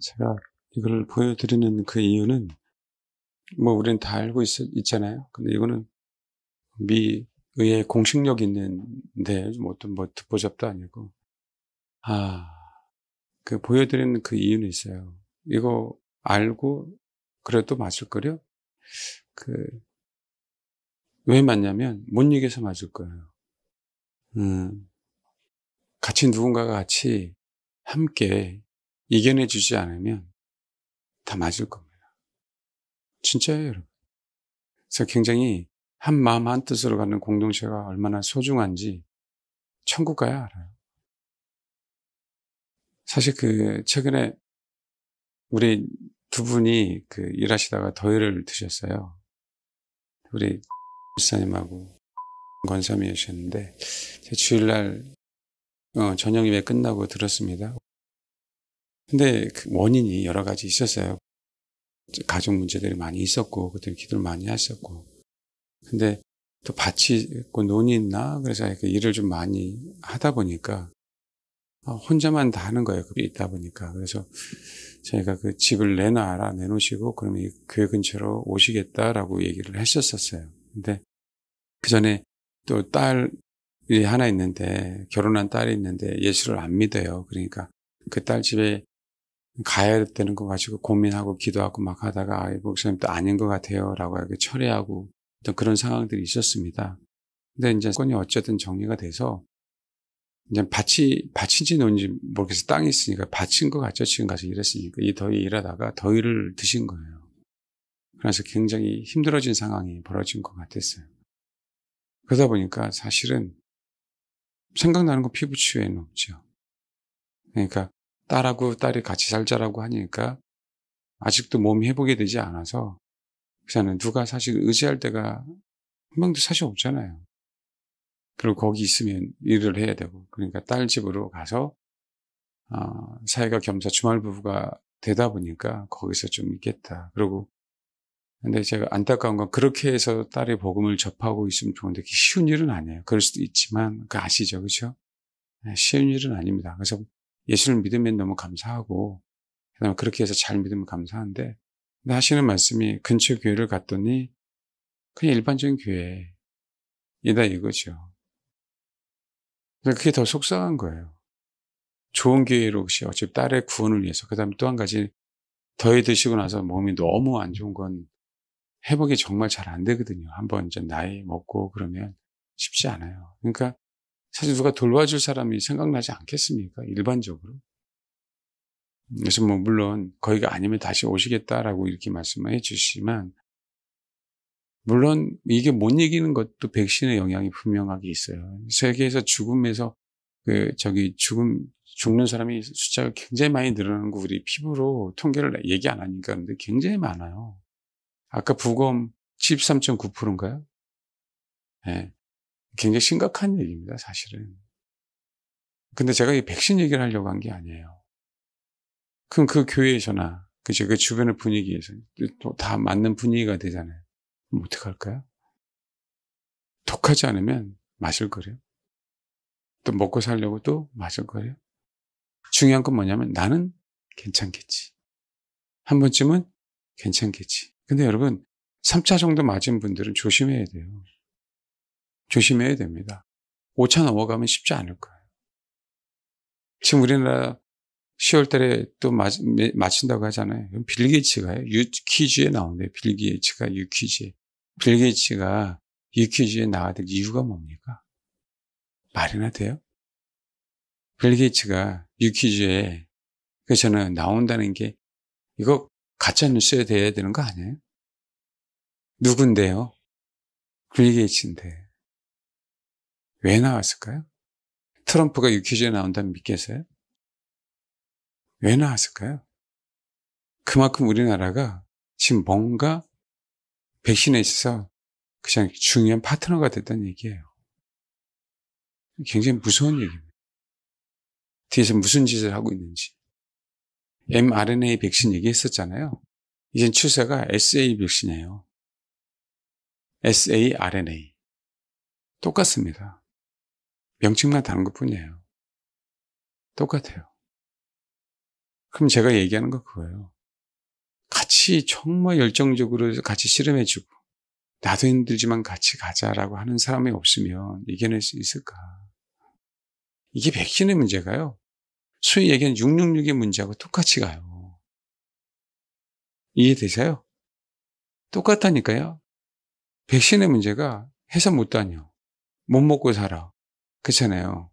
제가 이걸 보여드리는 그 이유는 뭐 우리는 다 알고 있잖아요. 근데 이거는 미 의회 공식력 있는데 어떤 뭐 듣보잡도 아니고 그 보여드리는 그 이유는 있어요. 이거 알고 그래도 맞을 거려? 왜 맞냐면 못 이겨서 맞을 거예요. 같이 누군가가 같이 함께 이겨내 주지 않으면 다 맞을 겁니다. 진짜예요, 여러분. 그래서 굉장히 한 마음 한 뜻으로 가는 공동체가 얼마나 소중한지 천국 가야 알아요. 사실 최근에 우리 두 분이 일하시다가 더위를 드셨어요. 우리 목사님하고 권사님이셨는데 주일날 저녁 예배 끝나고 들었습니다. 근데 그 원인이 여러 가지 있었어요. 가족 문제들이 많이 있었고 그때 기도를 많이 하셨고 근데 또 밭이 있고 논이 있나 그래서 일을 좀 많이 하다 보니까 혼자만 다 하는 거예요. 그게 있다 보니까. 그래서 저희가 그 집을 내놓으시고 그러면 이 교회 근처로 오시겠다라고 얘기를 했었어요. 근데 그 전에 또 딸이 하나 있는데 결혼한 딸이 있는데 예수를 안 믿어요. 그러니까 그 딸 집에 가야 되는 거 가지고 고민하고 기도하고 막 하다가 목사님 또 아닌 것 같아요. 라고 철회하고 또 그런 상황들이 있었습니다. 근데 이제 건이 어쨌든 정리가 돼서 이제 밭인지 논인지 모르겠어요. 땅이 있으니까 밭인 것 같죠. 지금 가서 일했으니까. 이 더위 일하다가 더위를 드신 거예요. 그래서 굉장히 힘들어진 상황이 벌어진 것 같았어요. 그러다 보니까 사실은 생각나는 건 피부치 외에는 없죠. 그러니까 딸하고 딸이 같이 살자라고 하니까 아직도 몸이 회복이 되지 않아서 그래서 누가 사실 의지할 데가 한 명도 사실 없잖아요. 그리고 거기 있으면 일을 해야 되고 그러니까 딸 집으로 가서 사이가 겸사 주말 부부가 되다 보니까 거기서 좀 있겠다. 그리고 근데 제가 안타까운 건 그렇게 해서 딸의 복음을 접하고 있으면 좋은데 그게 쉬운 일은 아니에요. 그럴 수도 있지만 아시죠, 그렇죠? 쉬운 일은 아닙니다. 그래서 예수를 믿으면 너무 감사하고 그다음에 그렇게 해서 잘 믿으면 감사한데 근데 하시는 말씀이 근처 교회를 갔더니 그냥 일반적인 교회이다 이거죠. 그게 더 속상한 거예요. 좋은 교회로 혹시 어차피 딸의 구원을 위해서 그다음에 또 한 가지 더위 드시고 나서 몸이 너무 안 좋은 건 회복이 정말 잘 안 되거든요. 한번 이제 나이 먹고 그러면 쉽지 않아요. 그러니까 사실 누가 돌봐줄 사람이 생각나지 않겠습니까? 일반적으로. 그래서 뭐 물론 거기가 아니면 다시 오시겠다라고 이렇게 말씀해 주시지만 물론 이게 못 이기는 것도 백신의 영향이 분명하게 있어요. 세계에서 죽음에서 죽는 사람이 숫자가 굉장히 많이 늘어나는 거 우리 피부로 통계를 얘기 안 하니까 근데 굉장히 많아요. 아까 부검 73.9%인가요? 네. 굉장히 심각한 얘기입니다, 사실은. 근데 제가 이 백신 얘기를 하려고 한 게 아니에요. 그럼 그 교회에서나, 그 주변의 분위기에서 또 다 맞는 분위기가 되잖아요. 그럼 어떡할까요? 독하지 않으면 마실 거래요. 또 먹고 살려고 또 마실 거래요. 중요한 건 뭐냐면 나는 괜찮겠지. 한 번쯤은 괜찮겠지. 근데 여러분, 3차 정도 맞은 분들은 조심해야 돼요. 조심해야 됩니다. 5차 넘어가면 쉽지 않을 거예요. 지금 우리나라 10월 달에 또 마친다고 하잖아요. 빌 게이츠가요. 유퀴즈에 나오는데 빌 게이츠가 유퀴즈에. 빌 게이츠가 유퀴즈에 나와야 될 이유가 뭡니까? 말이나 돼요? 빌 게이츠가 유퀴즈에 저는 나온다는 게 이거 가짜 뉴스에 돼야 되는 거 아니에요? 누군데요? 빌 게이츠인데. 왜 나왔을까요? 트럼프가 유퀴즈에 나온다면 믿겠어요? 왜 나왔을까요? 그만큼 우리나라가 지금 뭔가 백신에 있어서 그냥 중요한 파트너가 됐다는 얘기예요. 굉장히 무서운 얘기입니다. 뒤에서 무슨 짓을 하고 있는지. mRNA 백신 얘기했었잖아요. 이젠 추세가 SA 백신이에요. saRNA. 똑같습니다. 명칭만 다른 것뿐이에요. 똑같아요. 그럼 제가 얘기하는 거 그거예요. 같이 정말 열정적으로 같이 씨름해주고 나도 힘들지만 같이 가자라고 하는 사람이 없으면 이겨낼 수 있을까? 이게 백신의 문제가요. 소위 얘기하는 666의 문제하고 똑같이 가요. 이해되세요? 똑같다니까요. 백신의 문제가 해서 못 다녀. 못 먹고 살아. 그렇잖아요.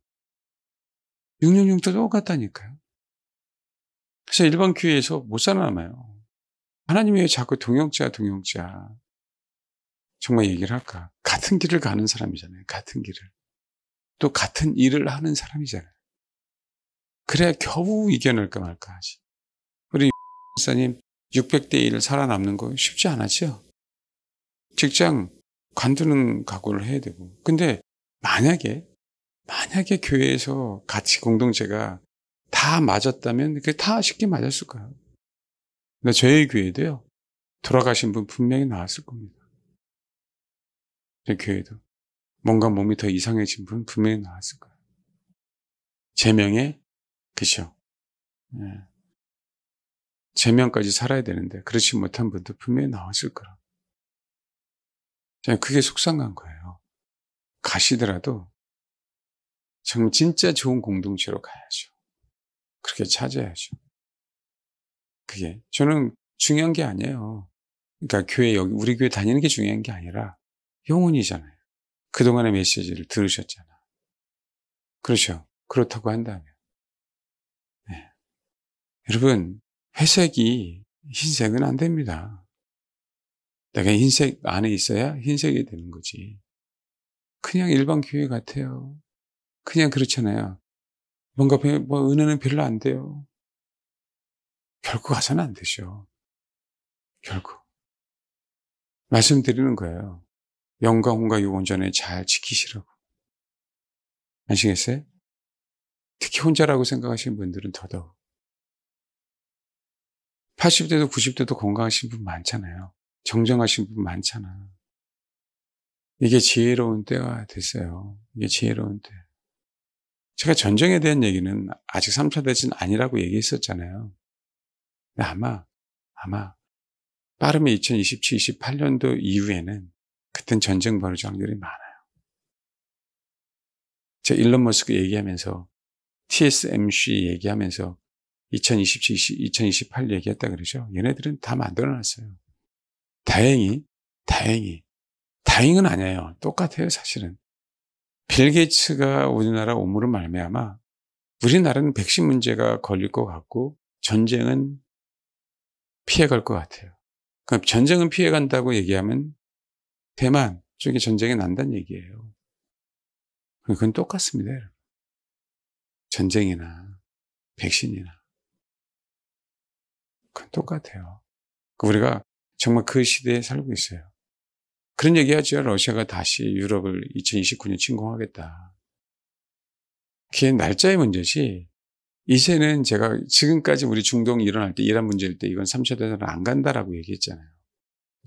666도 똑같다니까요. 그래서 일반 교회에서 못 살아남아요. 하나님이 왜 자꾸 동역자 정말 얘기를 할까? 같은 길을 가는 사람이잖아요. 같은 길을. 또 같은 일을 하는 사람이잖아요. 그래야 겨우 이겨낼까 말까 하지. 우리 목사님 600대 1 살아남는 거 쉽지 않았죠? 직장 관두는 각오를 해야 되고. 근데 만약에 교회에서 같이 공동체가 다 맞았다면 그게 다 쉽게 맞았을 거예요. 근데 저희 교회도요. 돌아가신 분 분명히 나왔을 겁니다. 저희 교회도. 뭔가 몸이 더 이상해진 분 분명히 나왔을 거예요. 제명에 그죠. 예. 제명까지 살아야 되는데 그렇지 못한 분도 분명히 나왔을 거라. 그게 속상한 거예요. 가시더라도 정말 진짜 좋은 공동체로 가야죠. 그렇게 찾아야죠. 그게 저는 중요한 게 아니에요. 그러니까 교회 여기 우리 교회 다니는 게 중요한 게 아니라 영혼이잖아요. 그동안의 메시지를 들으셨잖아. 그렇죠. 그렇다고 한다면. 네. 여러분 회색이 흰색은 안 됩니다. 내가 흰색 안에 있어야 흰색이 되는 거지. 그냥 일반 교회 같아요. 그냥 그렇잖아요. 뭔가 은혜는 별로 안 돼요. 결국 가서는 안 되죠. 결국. 말씀드리는 거예요. 영과 혼과 육 온전히 잘 지키시라고. 아시겠어요? 특히 혼자라고 생각하시는 분들은 더더욱. 80대도 90대도 건강하신 분 많잖아요. 정정하신 분 많잖아. 이게 지혜로운 때가 됐어요. 이게 지혜로운 때. 제가 전쟁에 대한 얘기는 아직 3차 대전 아니라고 얘기했었잖아요. 근데 아마 빠르면 2027, 28년도 이후에는 그땐 전쟁 벌어질 확률이 많아요. 제가 일론 머스크 얘기하면서 TSMC 얘기하면서 2027, 2028 얘기했다 그러죠. 얘네들은 다 만들어놨어요. 다행은 아니에요. 똑같아요, 사실은. 빌 게이츠가 우리나라 오므로 말미암아 우리나라는 백신 문제가 걸릴 것 같고 전쟁은 피해갈 것 같아요. 그럼 전쟁은 피해간다고 얘기하면 대만 쪽에 전쟁이 난다는 얘기예요. 그건 똑같습니다, 여러분. 전쟁이나 백신이나 그건 똑같아요. 우리가 정말 그 시대에 살고 있어요. 그런 얘기하죠. 러시아가 다시 유럽을 2029년 침공하겠다. 그게 날짜의 문제지. 이제는 제가 지금까지 우리 중동이 일어날 때 이란 문제일 때 이건 3차 대전을 안 간다라고 얘기했잖아요.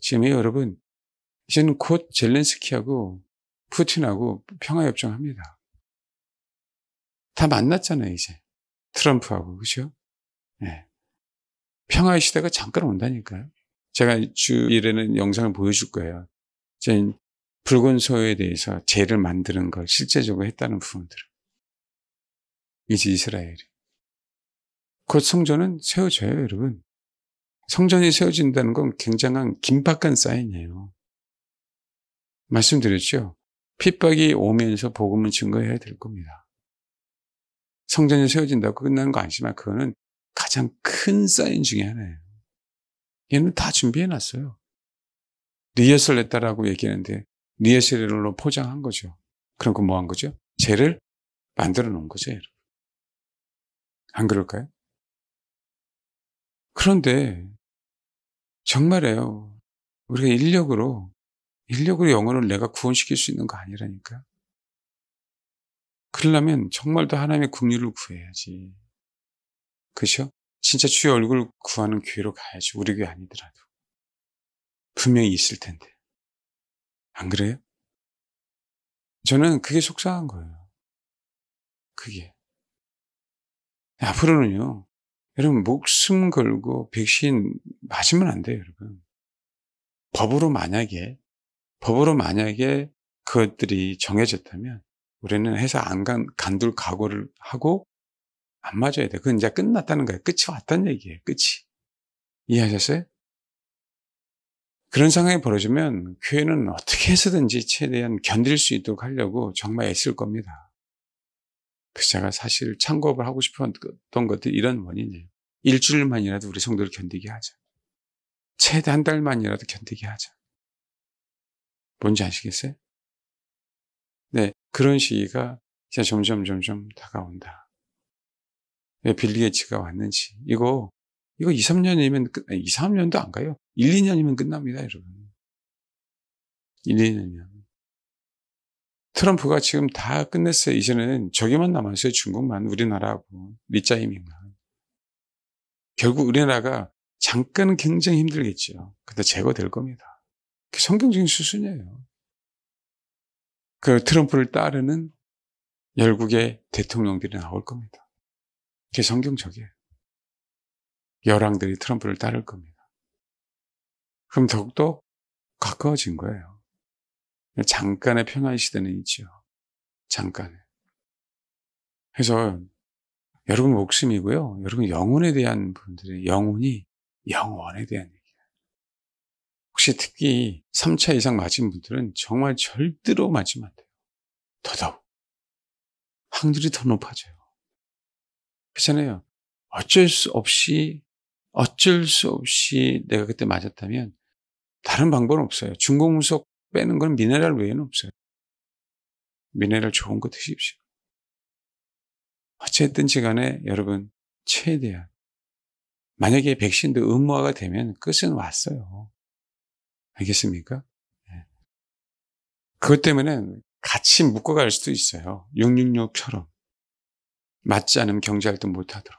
지금 여러분 이제는 곧 젤렌스키하고 푸틴하고 평화협정합니다. 다 만났잖아요, 이제. 트럼프하고, 그죠? 네. 평화의 시대가 잠깐 온다니까요. 제가 주일에는 영상을 보여줄 거예요. 붉은 소에 대해서 재를 만드는 걸 실제적으로 했다는 부분들을. 이제 이스라엘이. 곧 성전은 세워져요, 여러분. 성전이 세워진다는 건 굉장한 긴박한 사인이에요. 말씀드렸죠? 핍박이 오면서 복음을 증거해야 될 겁니다. 성전이 세워진다고 끝나는 거 아니지만 그거는 가장 큰 사인 중에 하나예요. 얘는 다 준비해놨어요. 리허설 했다라고 얘기하는데 리허설로 포장한 거죠. 그럼 그 뭐 한 거죠? 죄를 만들어 놓은 거죠, 여러분. 안 그럴까요? 그런데 정말이에요. 우리가 인력으로 영혼을 내가 구원시킬 수 있는 거 아니라니까. 그러려면 정말 더 하나님의 긍휼을 구해야지. 그렇죠? 진짜 주의 얼굴 구하는 교회로 가야지. 우리 교회 아니더라도. 분명히 있을 텐데. 안 그래요? 저는 그게 속상한 거예요. 그게. 앞으로는요. 여러분, 목숨 걸고 백신 맞으면 안 돼요, 여러분. 법으로 만약에 그것들이 정해졌다면 우리는 해서 안 간둘 각오를 하고 안 맞아야 돼. 그건 이제 끝났다는 거예요. 끝이 왔다는 얘기예요. 끝이. 이해하셨어요? 그런 상황이 벌어지면 교회는 어떻게 해서든지 최대한 견딜 수 있도록 하려고 정말 애쓸 겁니다. 그래서 제가 사실 창업을 하고 싶었던 것도 이런 원인이에요. 일주일만이라도 우리 성도를 견디게 하자. 최대 한 달만이라도 견디게 하자. 뭔지 아시겠어요? 네, 그런 시기가 이제 점점 다가온다. 왜 빌리 게이츠가 왔는지. 이거 2, 3년이면 2, 3년도 안 가요. 1, 2년이면 끝납니다, 여러분. 1, 2년이면. 트럼프가 지금 다 끝냈어요. 이제는 저기만 남았어요. 중국만, 우리나라하고, 리짜이밍만. 결국 우리나라가 잠깐은 굉장히 힘들겠죠. 근데 제거될 겁니다. 그게 성경적인 수순이에요. 그 트럼프를 따르는 열국의 대통령들이 나올 겁니다. 그게 성경적이에요. 열왕들이 트럼프를 따를 겁니다. 그럼 더욱더 가까워진 거예요. 잠깐의 평화의 시대는 있죠. 잠깐의. 그래서 여러분 목숨이고요. 여러분 영혼에 대한 분들의 영혼에 대한 얘기예요. 혹시 특히 3차 이상 맞은 분들은 정말 절대로 맞으면 안 돼요. 더더욱. 확률이 더 높아져요. 그렇잖아요. 어쩔 수 없이 내가 그때 맞았다면 다른 방법은 없어요. 중공문석 빼는 건 미네랄 외에는 없어요. 미네랄 좋은 거 드십시오. 어쨌든지 간에 여러분 최대한 만약에 백신도 의무화가 되면 끝은 왔어요. 알겠습니까? 네. 그것 때문에 같이 묶어갈 수도 있어요. 666처럼. 맞지 않으면 경제활동 못하도록.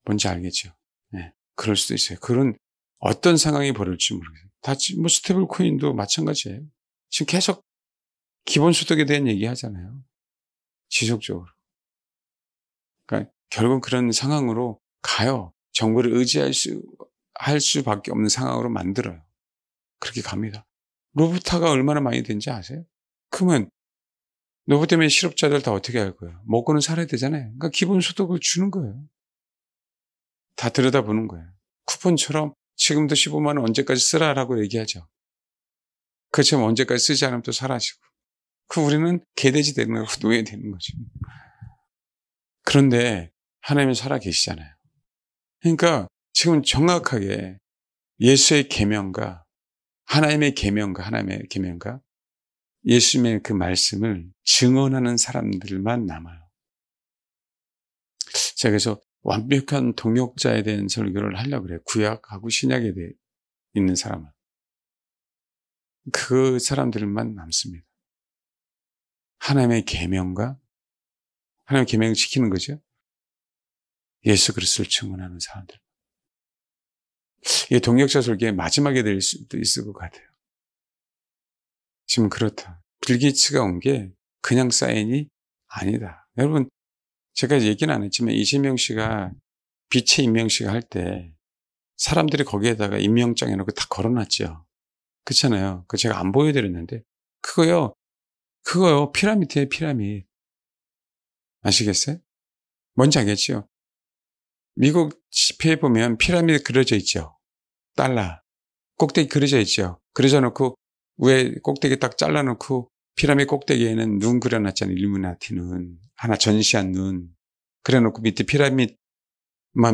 뭔지 알겠죠? 네. 그럴 수도 있어요. 그런 어떤 상황이 벌어질지 모르겠어요. 스테이블 코인도 마찬가지예요. 지금 계속 기본소득에 대한 얘기 하잖아요. 지속적으로. 그러니까 결국 그런 상황으로 가요. 정부를 할 수밖에 없는 상황으로 만들어요. 그렇게 갑니다. 로봇화가 얼마나 많이 된지 아세요? 그러면 로봇 때문에 실업자들 다 어떻게 할 거예요? 먹고는 살아야 되잖아요. 그러니까 기본소득을 주는 거예요. 다 들여다보는 거예요. 쿠폰처럼 지금도 15만 원 언제까지 쓰라라고 얘기하죠. 그처럼 언제까지 쓰지 않으면 또 사라지고. 우리는 개돼지 되는 거고 노예 되는 거죠. 그런데 하나님은 살아 계시잖아요. 그러니까 지금 정확하게 예수의 계명과 하나님의 계명과 예수님의 그 말씀을 증언하는 사람들만 남아요. 제가 그래서 완벽한 동역자에 대한 설교를 하려고 그래요. 구약하고 신약에 대해 있는 사람은. 그 사람들만 남습니다. 하나님의 계명과 하나님의 계명을 지키는 거죠. 예수 그리스도를 증언하는 사람들. 이게 동역자 설교의 마지막에 될 수도 있을 것 같아요. 지금 그렇다. 빌 게이츠가 온 게 그냥 사인이 아니다. 여러분, 제가 얘기는 안 했지만 이재명 씨가 빛의 임명식 할 때 사람들이 거기에다가 임명장 해놓고 다 걸어놨죠. 그렇잖아요. 그거 제가 안 보여드렸는데 그거요 피라미드예요, 피라미드. 아시겠어요? 뭔지 알겠죠? 미국 지폐에 보면 피라미드 그려져 있죠. 달러. 꼭대기 그려져 있죠. 그려져 놓고 위에 꼭대기 딱 잘라놓고 피라미드 꼭대기에는 눈 그려놨잖아요. 일루미나티 눈. 하나 전시한 눈. 그려놓고 밑에 피라미드만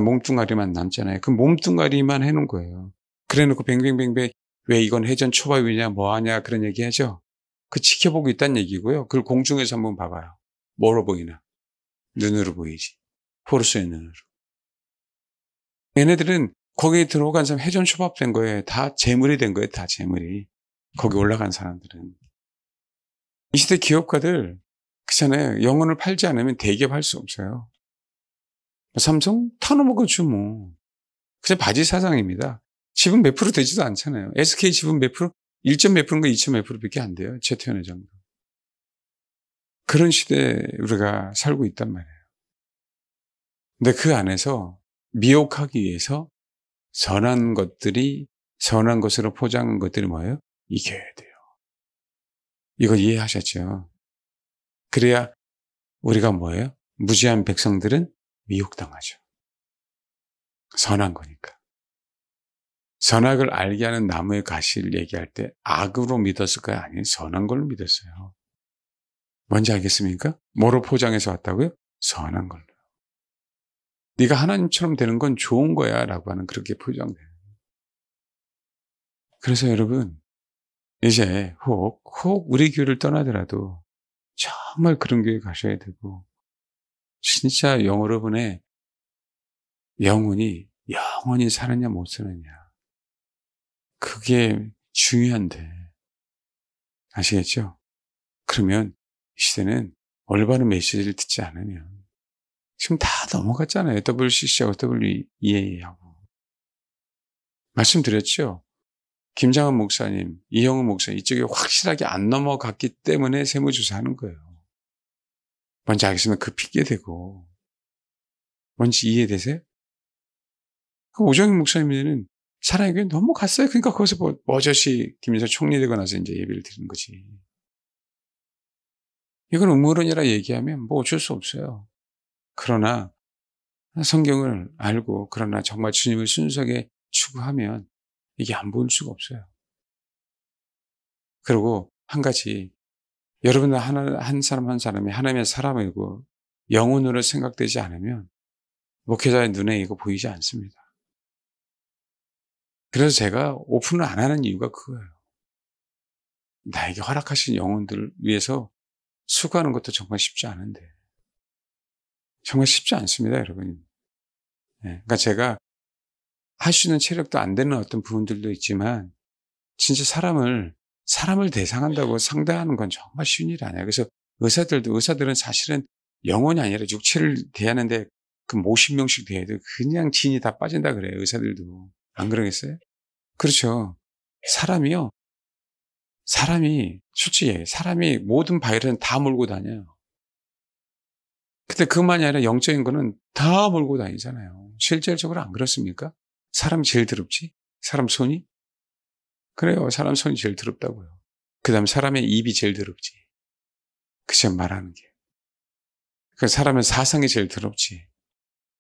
몸뚱아리만 남잖아요. 그 몸뚱아리만 해놓은 거예요. 그래놓고 뱅뱅뱅뱅 왜 이건 해전 초밥이냐 뭐하냐 그런 얘기 하죠. 그 지켜보고 있다는 얘기고요. 그걸 공중에서 한번 봐봐요. 뭐로 보이나? 눈으로 보이지. 포르스의 눈으로. 얘네들은 거기에 들어간 사람 해전 초밥 된 거예요. 다 재물이 된 거예요. 다 재물이. 거기 올라간 사람들은. 이 시대 기업가들 그렇잖아요. 영혼을 팔지 않으면 대기업할 수 없어요. 삼성 타노먹어주 뭐. 그냥 바지 사장입니다. 지분 몇 프로 되지도 않잖아요. SK 지분 몇 프로? 1점 몇 프로인가 2점 몇 프로밖에 안 돼요. 최태원 회장도. 그런 시대에 우리가 살고 있단 말이에요. 근데 그 안에서 미혹하기 위해서 선한 것으로 포장한 것들이 뭐예요? 이겨야 돼요. 이거 이해하셨죠? 그래야 우리가 뭐예요? 무지한 백성들은 미혹당하죠. 선한 거니까. 선악을 알게 하는 나무의 가시를 얘기할 때 악으로 믿었을까요? 아니면 선한 걸로 믿었어요. 뭔지 알겠습니까? 뭐로 포장해서 왔다고요? 선한 걸로. 네가 하나님처럼 되는 건 좋은 거야 라고 하는 그렇게 포장돼요. 그래서 여러분 이제 혹 우리 교회를 떠나더라도 정말 그런 교회 가셔야 되고 진짜 여러분의 영혼이 영원히 사느냐 못 사느냐 그게 중요한데 아시겠죠? 그러면 이 시대는 올바른 메시지를 듣지 않으면 지금 다 넘어갔잖아요. WCC하고 WEA하고. 말씀드렸죠? 김장은 목사님, 이영우 목사님 이쪽에 확실하게 안 넘어갔기 때문에 세무조사 하는 거예요. 뭔지 알겠으면 그 핑계대고 뭔지 이해되세요? 오정익 목사님은 사랑의 교회 넘어갔어요. 그러니까 거기서 버젓이 김인석 총리 되고 나서 이제 예배를 드리는 거지. 이건 음모론이라 얘기하면 뭐 어쩔 수 없어요. 그러나 성경을 알고 그러나 정말 주님을 순수하게 추구하면 이게 안 보일 수가 없어요. 그리고 한 가지 여러분 한 사람 한 사람이 하나님의 사람이고 영혼으로 생각되지 않으면 목회자의 눈에 이거 보이지 않습니다. 그래서 제가 오픈을 안 하는 이유가 그거예요. 나에게 허락하신 영혼들을 위해서 수고하는 것도 정말 쉽지 않은데 정말 쉽지 않습니다, 여러분. 그러니까 제가 할 수 있는 체력도 안 되는 어떤 부분들도 있지만 진짜 사람을 대상한다고 상대하는 건 정말 쉬운 일이 아니에요. 그래서 의사들은 사실은 영혼이 아니라 육체를 대하는데 그 몇십 명씩 대해야 돼요. 그냥 진이 다 빠진다 그래요, 의사들도. 안 그러겠어요? 그렇죠. 솔직히 사람이 모든 바이러스는 다 몰고 다녀요. 근데 그것만이 아니라 영적인 거는 다 몰고 다니잖아요. 실질적으로 안 그렇습니까? 사람이 제일 더럽지? 사람 손이? 그래요. 사람 손이 제일 더럽다고요. 그 다음 사람의 입이 제일 더럽지. 그저 말하는 게. 그 사람의 사상이 제일 더럽지.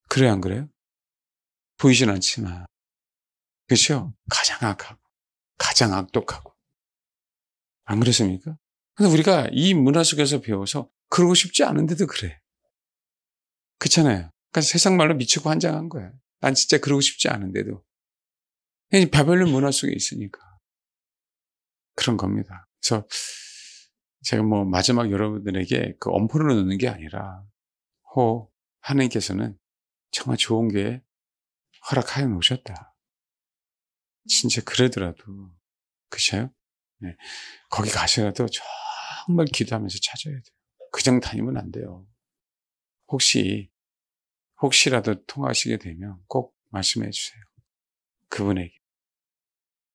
그래요, 안 그래요? 보이진 않지만. 그렇죠? 가장 악하고, 가장 악독하고. 안 그렇습니까? 근데 우리가 이 문화 속에서 배워서 그러고 싶지 않은데도 그래. 그렇잖아요. 그러니까 세상 말로 미치고 환장한 거야. 난 진짜 그러고 싶지 않은데도. 바벨론 문화 속에 있으니까. 그런 겁니다. 그래서 제가 마지막 여러분들에게 그 엄포를 넣는 게 아니라 하나님께서는 정말 좋은 게 허락하여 놓으셨다. 진짜 그러더라도 그쵸? 네. 거기 가셔도 정말 기도하면서 찾아야 돼요. 그냥 다니면 안 돼요. 혹시라도 통하시게 되면 꼭 말씀해 주세요. 그분에게.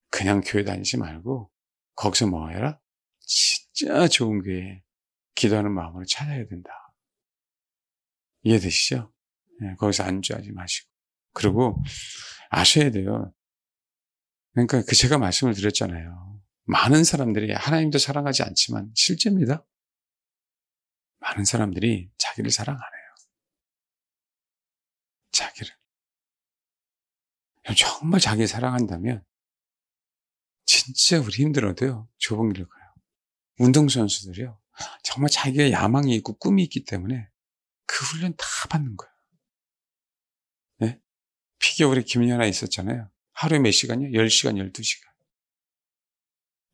그냥 교회 다니지 말고 거기서 뭐 해라? 진짜 좋은 교회 기도하는 마음으로 찾아야 된다. 이해되시죠? 네, 거기서 안주하지 마시고. 그리고 아셔야 돼요. 그러니까 제가 말씀을 드렸잖아요. 많은 사람들이 하나님도 사랑하지 않지만 실제입니다. 많은 사람들이 자기를 사랑 안 해요. 자기를. 정말 자기 사랑한다면 진짜 우리 힘들어도요. 좁은 길을 가요. 운동선수들이요. 정말 자기의 야망이 있고 꿈이 있기 때문에 그 훈련 다 받는 거예요. 네? 피겨 우리 김연아 있었잖아요. 하루에 몇 시간이요? 10시간, 12시간.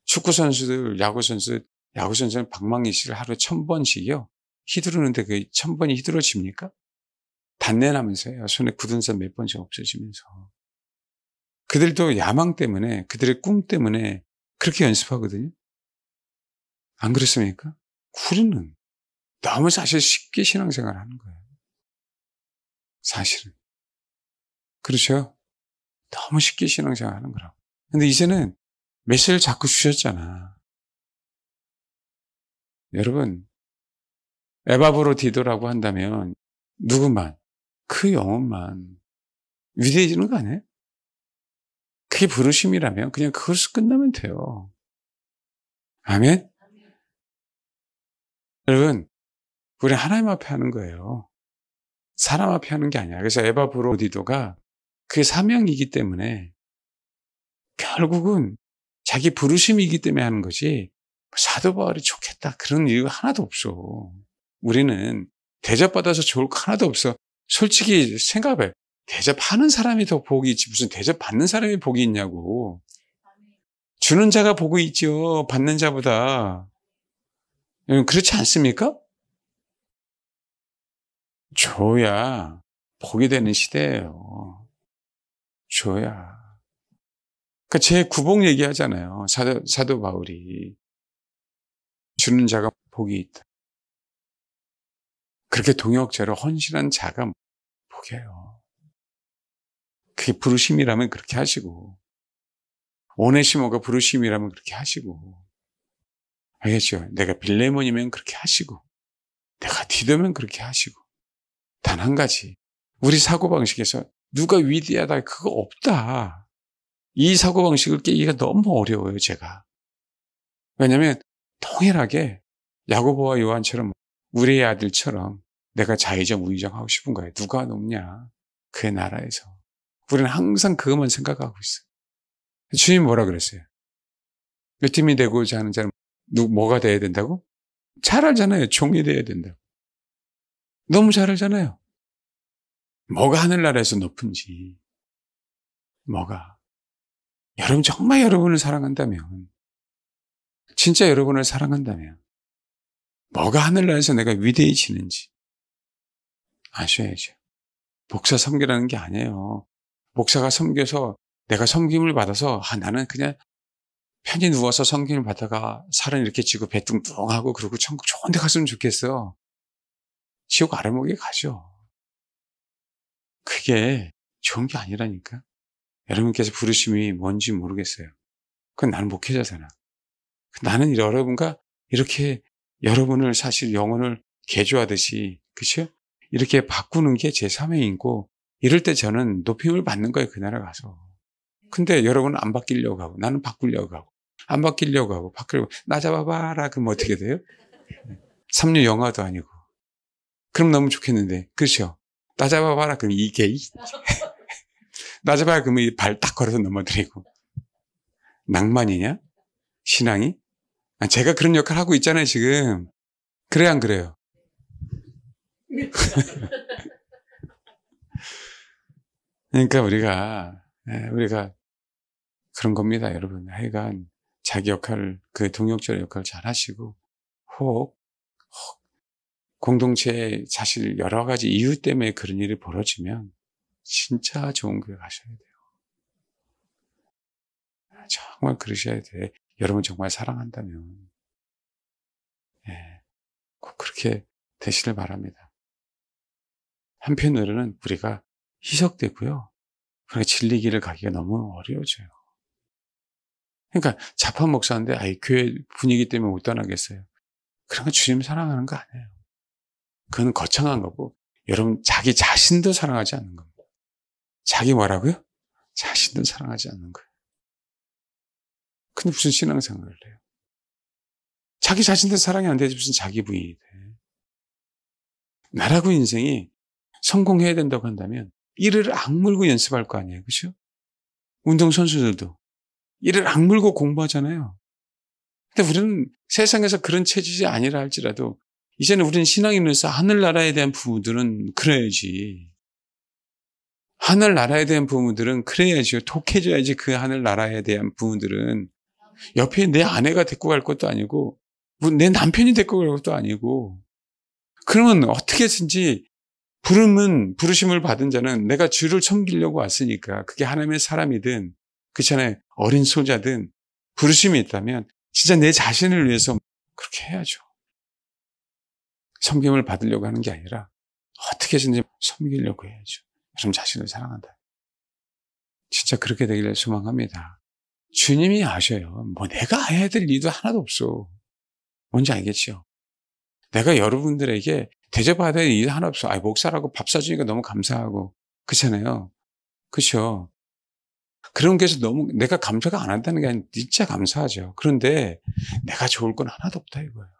축구선수들, 야구선수는 방망이실을 하루에 1000번씩이요. 휘두르는데 그 1000번이 휘두러집니까? 단내나면서요. 손에 굳은 살 몇 번씩 없어지면서. 그들도 야망 때문에, 그들의 꿈 때문에 그렇게 연습하거든요. 안 그렇습니까? 우리는 너무 사실 쉽게 신앙생활 하는 거예요. 사실은. 그렇죠? 너무 쉽게 신앙생활 하는 거라고. 근데 이제는 메시지를 자꾸 주셨잖아. 여러분, 에바브로 디도라고 한다면 누구만, 그 영혼만 위대해지는 거 아니에요? 그게 부르심이라면 그냥 그것으로 끝나면 돼요. 아멘? 여러분, 우리 하나님 앞에 하는 거예요. 사람 앞에 하는 게 아니야. 그래서 에바 브로디도가 그게 사명이기 때문에 결국은 자기 부르심이기 때문에 하는 거지, 사도 바울이 좋겠다 그런 이유가 하나도 없어. 우리는 대접받아서 좋을 거 하나도 없어. 솔직히 생각해. 대접하는 사람이 더 복이 있지 무슨 대접받는 사람이 복이 있냐고. 주는 자가 복이 있죠, 받는 자보다. 그렇지 않습니까? 줘야 복이 되는 시대예요. 줘야. 그러니까 제 구복 얘기하잖아요. 사도 바울이. 주는 자가 복이 있다. 그렇게 동역자로 헌신한 자가 복이에요. 그게 부르심이라면 그렇게 하시고, 오네시모가 부르심이라면 그렇게 하시고, 알겠죠? 내가 빌레몬이면 그렇게 하시고, 내가 디도면 그렇게 하시고. 단 한 가지, 우리 사고방식에서 누가 위대하다 그거 없다. 이 사고방식을 깨기가 너무 어려워요, 제가. 왜냐하면 동일하게 야고보와 요한처럼 우리의 아들처럼 내가 자의정 우의정 하고 싶은 거예요. 누가 높냐, 그의 나라에서. 우리는 항상 그것만 생각하고 있어요. 주님 뭐라 그랬어요? 몇 팀이 되고자 하는 자는 뭐가 돼야 된다고? 잘 알잖아요. 종이 돼야 된다고. 너무 잘 알잖아요. 뭐가 하늘나라에서 높은지. 뭐가. 여러분 정말 여러분을 사랑한다면, 진짜 여러분을 사랑한다면 뭐가 하늘나라에서 내가 위대해지는지 아셔야죠. 목사 섬기라는 게 아니에요. 목사가 섬겨서 내가 섬김을 받아서 나는 그냥 편히 누워서 섬김을 받다가 살은 이렇게 찌고 배 뚱뚱하고 그러고 천국 좋은 데 갔으면 좋겠어. 지옥 아래목에 가죠. 그게 좋은 게 아니라니까. 여러분께서 부르심이 뭔지 모르겠어요. 그건 나는 목회자잖아. 나는 여러분과 이렇게 여러분을 사실 영혼을 개조하듯이, 그렇죠? 이렇게 바꾸는 게 제 사명이고, 이럴 때 저는 높임을 받는 거예요, 그 나라 가서. 근데 여러분은 안 바뀌려고 하고, 나는 바꾸려고 하고, 안 바뀌려고 하고, 나 잡아봐라. 그럼 어떻게 돼요? 삼류 영화도 아니고. 그럼 너무 좋겠는데, 그렇죠? 나 잡아봐라. 그럼 이게 나 잡아야 그러면 발 딱 걸어서 넘어뜨리고. 낭만이냐? 신앙이? 제가 그런 역할 하고 있잖아요, 지금. 그래, 안 그래요? 그러니까 우리가 그런 겁니다, 여러분. 하여간 자기 역할을, 그 동역자의 역할을 잘 하시고, 혹 공동체에 사실 여러 가지 이유 때문에 그런 일이 벌어지면 진짜 좋은 교회 가셔야 돼요. 정말 그러셔야 돼. 여러분 정말 사랑한다면. 꼭 그렇게 되시길 바랍니다. 한편으로는 우리가 희석되고요. 그러니까 진리길을 가기가 너무 어려워져요. 그러니까 자판 목사인데 교회 분위기 때문에 못 떠나겠어요. 그런 건 주님 사랑하는 거 아니에요. 그건 거창한 거고, 여러분 자기 자신도 사랑하지 않는 겁니다. 자기 뭐라고요? 자신도 사랑하지 않는 거예요. 근데 무슨 신앙생활을 해요? 자기 자신도 사랑이 안 되지 무슨 자기 부인이 돼. 나라고 인생이 성공해야 된다고 한다면 이를 악물고 연습할 거 아니에요. 그렇죠? 운동선수들도 이를 악물고 공부하잖아요. 근데 우리는 세상에서 그런 체질이 아니라 할지라도 이제는 우리는 신앙인으로서 하늘나라에 대한 부분들은 그래야지. 하늘나라에 대한 부분들은 그래야지. 독해져야지. 그 하늘나라에 대한 부분들은 옆에 내 아내가 데리고 갈 것도 아니고 내 남편이 데리고 갈 것도 아니고, 그러면 어떻게든지 부르심을 받은 자는 내가 주를 섬기려고 왔으니까, 그게 하나님의 사람이든 그렇잖아요, 어린 소자든 부르심이 있다면 진짜 내 자신을 위해서 그렇게 해야죠. 섬김을 받으려고 하는 게 아니라 어떻게든지 섬기려고 해야죠. 여러분 자신을 사랑한다. 진짜 그렇게 되기를 소망합니다. 주님이 아셔요. 뭐 내가 해야 될 일도 하나도 없어. 뭔지 알겠죠? 내가 여러분들에게 대접받아야 될 일도 하나 없어. 목사라고 밥 사주니까 너무 감사하고, 그렇잖아요. 그렇죠. 그런 게서 너무 내가 감사가 안 한다는 게 아니라 진짜 감사하죠. 그런데 내가 좋을 건 하나도 없다 이거예요.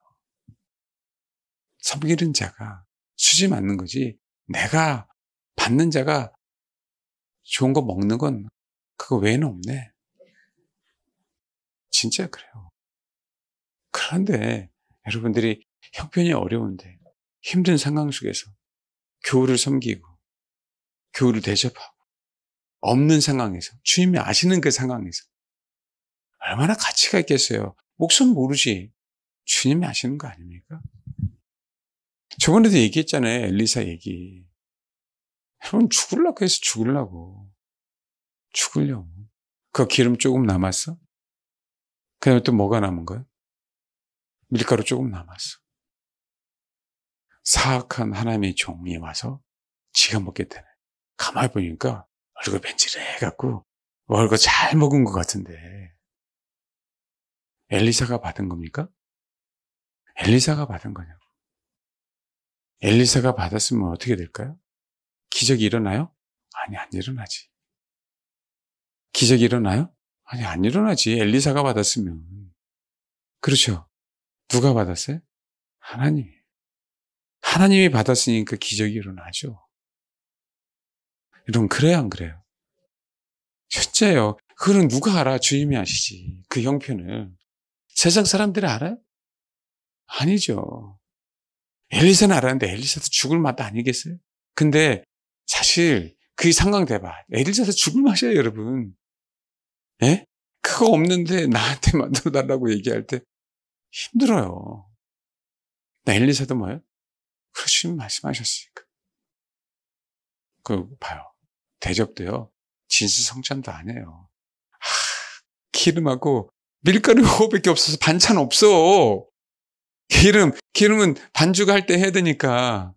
섬기는 자가 수지 맞는 거지 내가 받는 자가 좋은 거 먹는 건 그거 외에는 없네. 진짜 그래요. 그런데 여러분들이 형편이 어려운데 힘든 상황 속에서 교우를 섬기고 교우를 대접하고 없는 상황에서 주님이 아시는 그 상황에서 얼마나 가치가 있겠어요. 목숨 모르지 주님이 아시는 거 아닙니까? 저번에도 얘기했잖아요. 엘리사 얘기. 여러분 죽으려고 해서 죽으려고. 죽으려고. 그 기름 조금 남았어? 그 다음에 또 뭐가 남은 거야? 밀가루 조금 남았어. 사악한 하나님의 종이 와서 지가 먹겠다네. 가만히 보니까 얼굴 벤질해갖고 먹을 거 잘 먹은 것 같은데 엘리사가 받은 겁니까? 엘리사가 받은 거냐고. 엘리사가 받았으면 어떻게 될까요? 기적이 일어나요? 아니, 안 일어나지. 기적이 일어나요? 아니, 안 일어나지. 엘리사가 받았으면. 그렇죠. 누가 받았어요? 하나님이. 하나님이 받았으니까 기적이 일어나죠. 여러분, 그래요, 안 그래요? 첫째요. 그건 누가 알아? 주님이 아시지. 그 형편을. 세상 사람들이 알아요? 아니죠. 엘리사는 알았는데 엘리사도 죽을 맛 아니겠어요? 근데 사실 그 상황 대봐. 엘리사도 죽을 맛이에요, 여러분. 예? 그거 없는데 나한테 만들어 달라고 얘기할 때 힘들어요. 나 엘리사도 뭐예요? 그러시면 말씀하셨으니까. 그 봐요. 대접도요. 진수성찬도 안 해요. 기름하고 밀가루 그거밖에 없어서 반찬 없어. 기름은 반죽할 때 해야 되니까.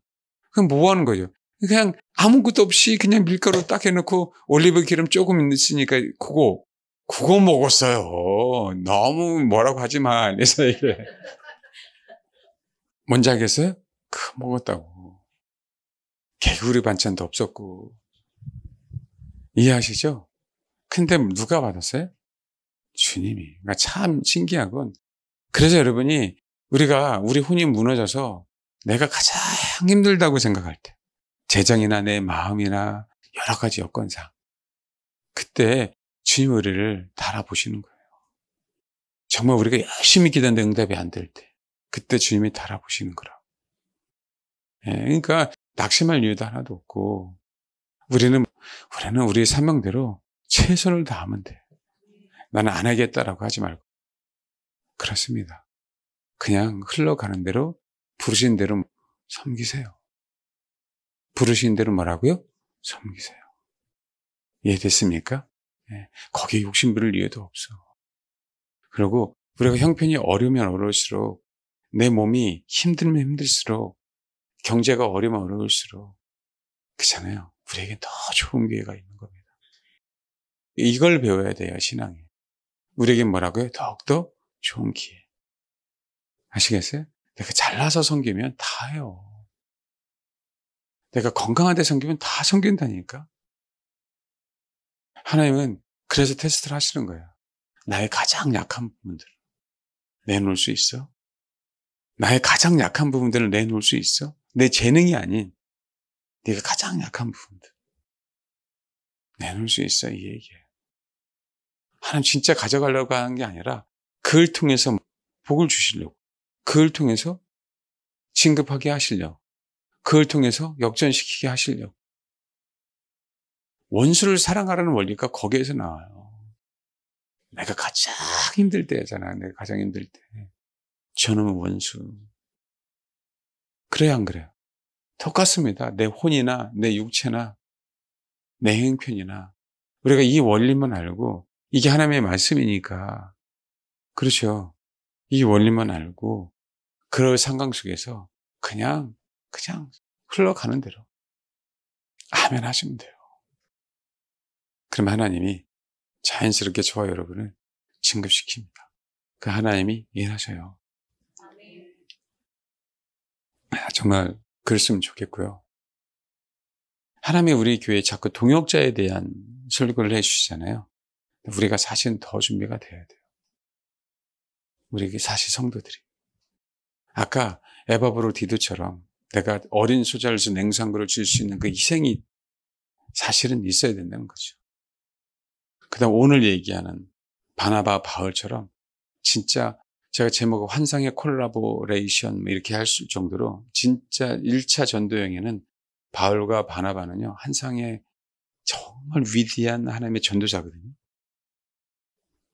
그럼 뭐 하는 거죠? 그냥 아무것도 없이 그냥 밀가루 딱 해놓고 올리브 기름 조금 있으니까 그거 먹었어요. 너무 뭐라고 하지 마. 그래서 이게. 뭔지 알겠어요? 그거 먹었다고. 개구리 반찬도 없었고. 이해하시죠? 근데 누가 받았어요? 주님이. 그러니까 참 신기한 건 그래서 여러분이 우리 혼이 무너져서 내가 가장 힘들다고 생각할 때 재정이나 내 마음이나 여러 가지 여건상 그때 주님 우리를 달아보시는 거예요. 정말 우리가 열심히 기도했는데 응답이 안 될 때 그때 주님이 달아보시는 거라. 예, 그러니까 낙심할 이유도 하나도 없고 우리는 우리 사명대로 최선을 다하면 돼. 나는 안 하겠다라고 하지 말고. 그렇습니다. 그냥 흘러가는 대로 부르신 대로 섬기세요. 부르신 대로 뭐라고요? 섬기세요. 이해됐습니까? 예, 거기에 욕심 부릴 이유도 없어. 그리고 우리가 형편이 어려우면 어려울수록 내 몸이 힘들면 힘들수록 경제가 어려우면 어려울수록 그렇잖아요. 우리에게 더 좋은 기회가 있는 겁니다. 이걸 배워야 돼요, 신앙에. 우리에게 뭐라고요? 더욱더 좋은 기회. 아시겠어요? 내가 잘나서 섬기면 다 해요. 내가 건강한데 섬기면 다 섬긴다니까. 하나님은 그래서 테스트를 하시는 거예요. 나의 가장 약한 부분들 내놓을 수 있어? 나의 가장 약한 부분들을 내놓을 수 있어? 내 재능이 아닌 네가 가장 약한 부분들 내놓을 수 있어? 이 얘기예요. 하나님 진짜 가져가려고 하는 게 아니라 그걸 통해서 복을 주시려고, 그걸 통해서 진급하게 하시려고, 그걸 통해서 역전시키게 하시려고. 원수를 사랑하라는 원리가 거기에서 나와요. 내가 가장 힘들 때잖아. 내가 가장 힘들 때. 저놈은 원수. 그래요, 안 그래요? 똑같습니다. 내 혼이나 내 육체나 내 행편이나 우리가 이 원리만 알고 이게 하나님의 말씀이니까 그렇죠. 이 원리만 알고 그럴 상황 속에서 그냥 흘러가는 대로 아멘 하시면 돼요. 그럼 하나님이 자연스럽게 저와 여러분을 진급시킵니다. 그 하나님이 일하셔요. 정말 그랬으면 좋겠고요. 하나님이 우리 교회에 자꾸 동역자에 대한 설교를 해주시잖아요. 우리가 사실은 더 준비가 돼야 돼요. 우리 사실 성도들이. 아까 에바브로디드처럼 내가 어린 소자로서 냉장고를 줄 수 있는 그 희생이 사실은 있어야 된다는 거죠. 그 다음 오늘 얘기하는 바나바 바울처럼 진짜 제가 제목을 환상의 콜라보레이션 이렇게 할 정도로 진짜 1차 전도여행에는 바울과 바나바는요, 환상의 정말 위대한 하나님의 전도자거든요.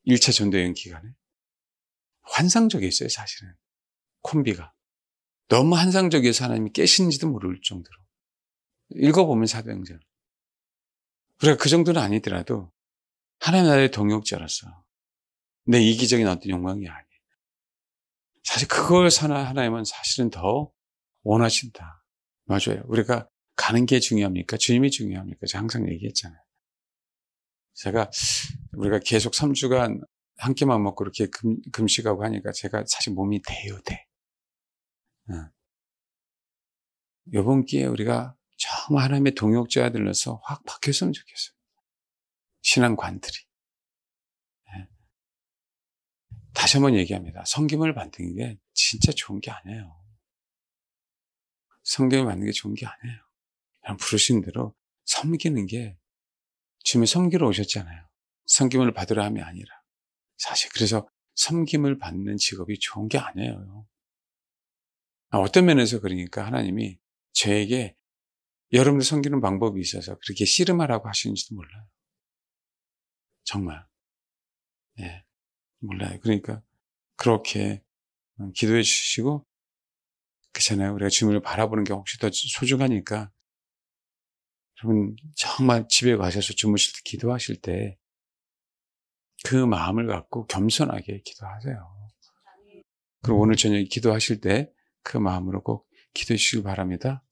1차 전도여행 기간에. 환상적이었어요, 사실은. 콤비가. 너무 환상적이어서 하나님이 깨시는지도 모를 정도로. 읽어보면 사도행전. 우리가 그 정도는 아니더라도 하나님 나라의 동역자로서 내 이기적인 어떤 영광이 아니에요. 사실 그걸 하나님은 사실은 더 원하신다. 맞아요. 우리가 가는 게 중요합니까? 주님이 중요합니까? 제가 항상 얘기했잖아요. 우리가 계속 3주간 한 끼만 먹고 이렇게 금식하고 하니까 제가 사실 몸이 돼. 이번 기회에 우리가 정말 하나님의 동역자들로서 확 바뀌었으면 좋겠어요. 신앙관들이. 다시 한번 얘기합니다. 섬김을 받는 게 진짜 좋은 게 아니에요. 섬김을 받는 게 좋은 게 아니에요. 그냥 부르신 대로 섬기는 게 주님이 섬기러 오셨잖아요. 섬김을 받으라 함이 아니라. 사실 그래서 섬김을 받는 직업이 좋은 게 아니에요. 어떤 면에서 그러니까 하나님이 저에게 여러분들 섬기는 방법이 있어서 그렇게 씨름하라고 하시는지도 몰라요. 정말. 예, 몰라요. 그러니까 그렇게 기도해 주시고, 그렇잖아요. 우리가 주님을 바라보는 게 혹시 더 소중하니까 여러분 정말 집에 가셔서 주무실 때 기도하실 때 그 마음을 갖고 겸손하게 기도하세요. 그리고 오늘 저녁에 기도하실 때 그 마음으로 꼭 기도해 주시길 바랍니다.